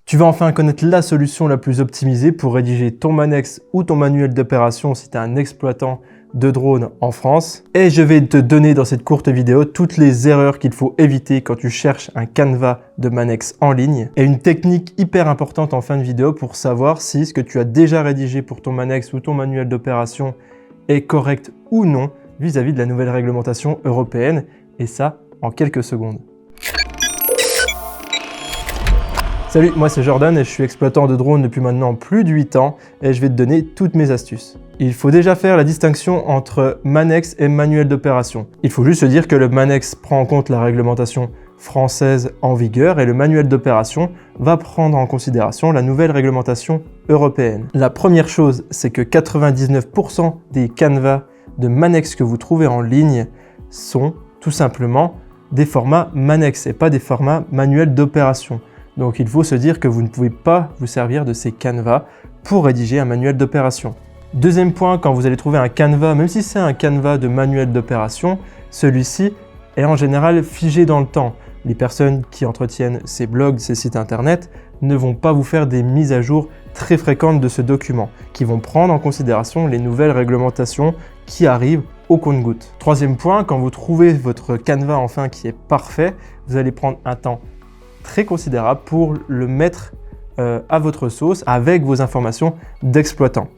Tu vas enfin connaître la solution la plus optimisée pour rédiger ton Manex ou ton manuel d'opération si tu es un exploitant de drone en France. Et je vais te donner dans cette courte vidéo toutes les erreurs qu'il faut éviter quand tu cherches un canevas de Manex en ligne. Et une technique hyper importante en fin de vidéo pour savoir si ce que tu as déjà rédigé pour ton Manex ou ton manuel d'opération est correct ou non vis-à-vis de la nouvelle réglementation européenne. Et ça, en quelques secondes. Salut, moi c'est Jordan et je suis exploitant de drone depuis maintenant plus de 8 ans et je vais te donner toutes mes astuces. Il faut déjà faire la distinction entre Manex et manuel d'opération. Il faut juste se dire que le Manex prend en compte la réglementation française en vigueur et le manuel d'opération va prendre en considération la nouvelle réglementation européenne. La première chose, c'est que 99% des canevas de Manex que vous trouvez en ligne sont tout simplement des formats Manex et pas des formats manuel d'opération. Donc il faut se dire que vous ne pouvez pas vous servir de ces canevas pour rédiger un manuel d'opération. Deuxième point, quand vous allez trouver un canevas, même si c'est un canevas de manuel d'opération, celui-ci est en général figé dans le temps. Les personnes qui entretiennent ces blogs, ces sites internet ne vont pas vous faire des mises à jour très fréquentes de ce document, qui vont prendre en considération les nouvelles réglementations qui arrivent au compte-gouttes. Troisième point, quand vous trouvez votre canevas enfin qui est parfait, vous allez prendre un temps très considérable pour le mettre à votre sauce avec vos informations d'exploitant.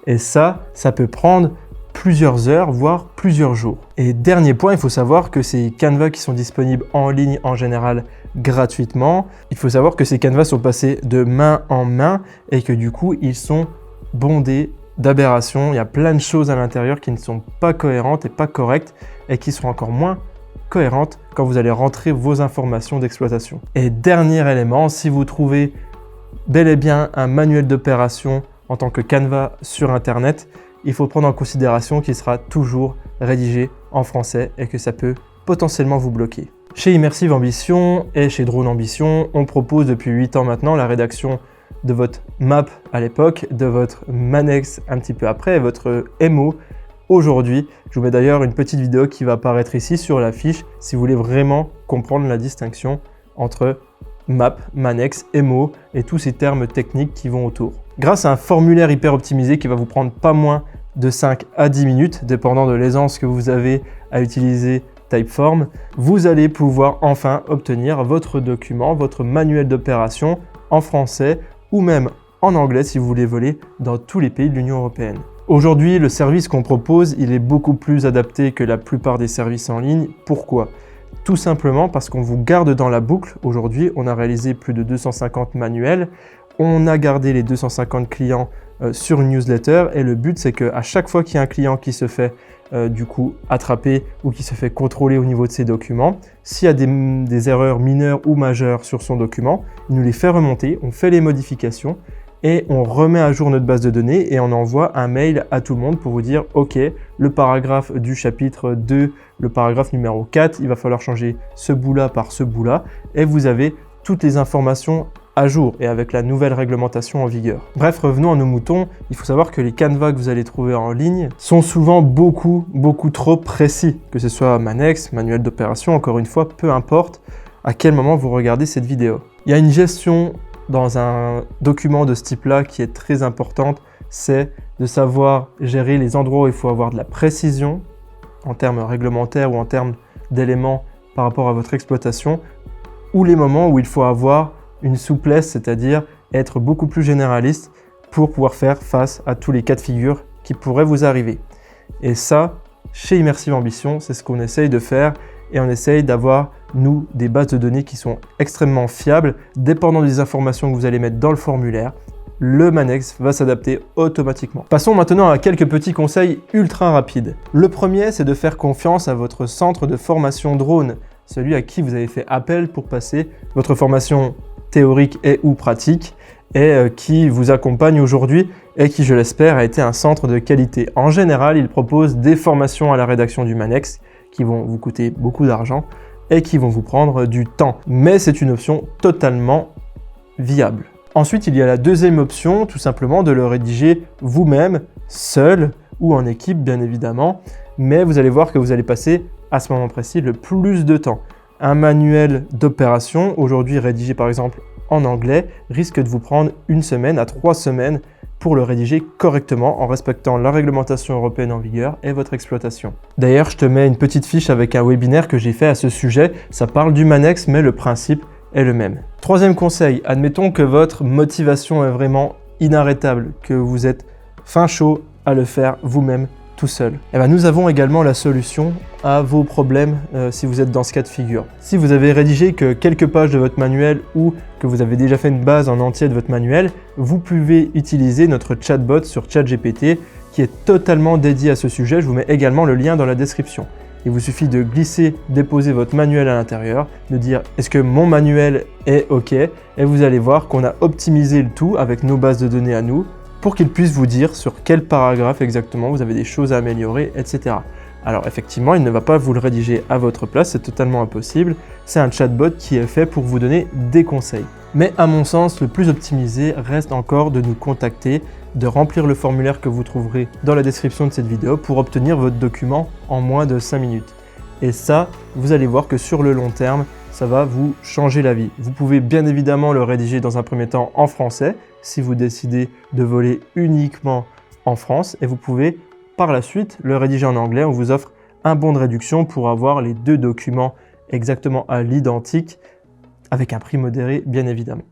Et ça peut prendre plusieurs heures, voire plusieurs jours. Et dernier point, il faut savoir que ces canevas qui sont disponibles en ligne en général gratuitement, il faut savoir que ces canevas sont passés de main en main et que du coup, ils sont bondés d'aberrations. Il y a plein de choses à l'intérieur qui ne sont pas cohérentes et pas correctes et qui seront encore moins cohérente quand vous allez rentrer vos informations d'exploitation. Et dernier élément, si vous trouvez bel et bien un manuel d'opération en tant que canevas sur internet, il faut prendre en considération qu'il sera toujours rédigé en français et que ça peut potentiellement vous bloquer. Chez Immersive Ambition et chez Drone Ambition, on propose depuis 8 ans maintenant la rédaction de votre map à l'époque, de votre Manex un petit peu après, et votre MO aujourd'hui. Je vous mets d'ailleurs une petite vidéo qui va apparaître ici sur la fiche si vous voulez vraiment comprendre la distinction entre map, Manex, MO et tous ces termes techniques qui vont autour. Grâce à un formulaire hyper optimisé qui va vous prendre pas moins de 5 à 10 minutes, dépendant de l'aisance que vous avez à utiliser Typeform, vous allez pouvoir enfin obtenir votre document, votre manuel d'opération en français ou même en anglais si vous voulez voler dans tous les pays de l'Union européenne. Aujourd'hui, le service qu'on propose, il est beaucoup plus adapté que la plupart des services en ligne. Pourquoi ? Tout simplement parce qu'on vous garde dans la boucle. Aujourd'hui, on a réalisé plus de 250 manuels. On a gardé les 250 clients sur une newsletter et le but, c'est qu'à chaque fois qu'il y a un client qui se fait du coup attraper ou qui se fait contrôler au niveau de ses documents, s'il y a des erreurs mineures ou majeures sur son document, il nous les fait remonter, on fait les modifications et on remet à jour notre base de données et on envoie un mail à tout le monde pour vous dire « Ok, le paragraphe du chapitre 2, le paragraphe numéro 4, il va falloir changer ce bout-là par ce bout-là » et vous avez toutes les informations à jour et avec la nouvelle réglementation en vigueur. Bref, revenons à nos moutons. Il faut savoir que les canevas que vous allez trouver en ligne sont souvent beaucoup trop précis, que ce soit Manex, manuel d'opération, encore une fois, peu importe à quel moment vous regardez cette vidéo. Il y a une gestion dans un document de ce type-là qui est très importante, c'est de savoir gérer les endroits où il faut avoir de la précision en termes réglementaires ou en termes d'éléments par rapport à votre exploitation, ou les moments où il faut avoir une souplesse, c'est-à-dire être beaucoup plus généraliste pour pouvoir faire face à tous les cas de figure qui pourraient vous arriver. Et ça, chez Immersive Ambition, c'est ce qu'on essaye de faire et on essaye d'avoir, nous, des bases de données qui sont extrêmement fiables, dépendant des informations que vous allez mettre dans le formulaire. Le Manex va s'adapter automatiquement. Passons maintenant à quelques petits conseils ultra rapides. Le premier, c'est de faire confiance à votre centre de formation drone, celui à qui vous avez fait appel pour passer votre formation théorique et ou pratique et qui vous accompagne aujourd'hui et qui, je l'espère, a été un centre de qualité. En général, il propose des formations à la rédaction du Manex qui vont vous coûter beaucoup d'argent et qui vont vous prendre du temps. Mais c'est une option totalement viable. Ensuite, il y a la deuxième option, tout simplement de le rédiger vous-même, seul ou en équipe bien évidemment, mais vous allez voir que vous allez passer à ce moment précis le plus de temps. Un manuel d'opération, aujourd'hui rédigé par exemple en anglais risque de vous prendre 1 semaine à 3 semaines pour le rédiger correctement en respectant la réglementation européenne en vigueur et votre exploitation. D'ailleurs, je te mets une petite fiche avec un webinaire que j'ai fait à ce sujet. Ça parle du Manex, mais le principe est le même. Troisième conseil, admettons que votre motivation est vraiment inarrêtable, que vous êtes fin chaud à le faire vous-même tout seul. Et bien, nous avons également la solution à vos problèmes si vous êtes dans ce cas de figure. Si vous avez rédigé que quelques pages de votre manuel ou que vous avez déjà fait une base en entier de votre manuel, vous pouvez utiliser notre chatbot sur ChatGPT qui est totalement dédié à ce sujet. Je vous mets également le lien dans la description. Il vous suffit de glisser, déposer votre manuel à l'intérieur, de dire est-ce que mon manuel est OK, et vous allez voir qu'on a optimisé le tout avec nos bases de données à nous pour qu'il puisse vous dire sur quel paragraphe exactement vous avez des choses à améliorer, etc. Alors effectivement, il ne va pas vous le rédiger à votre place, c'est totalement impossible. C'est un chatbot qui est fait pour vous donner des conseils. Mais à mon sens, le plus optimisé reste encore de nous contacter, de remplir le formulaire que vous trouverez dans la description de cette vidéo pour obtenir votre document en moins de 5 minutes. Et ça, vous allez voir que sur le long terme, ça va vous changer la vie. Vous pouvez bien évidemment le rédiger dans un premier temps en français, si vous décidez de voler uniquement en France, et vous pouvez par la suite le rédiger en anglais. On vous offre un bon de réduction pour avoir les 2 documents exactement à l'identique, avec un prix modéré bien évidemment.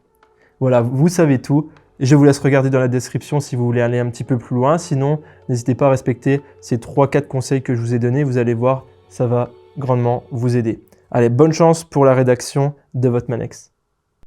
Voilà, vous savez tout. Je vous laisse regarder dans la description si vous voulez aller un petit peu plus loin. Sinon, n'hésitez pas à respecter ces 3-4 conseils que je vous ai donnés. Vous allez voir, ça va grandement vous aider. Allez, bonne chance pour la rédaction de votre Manex.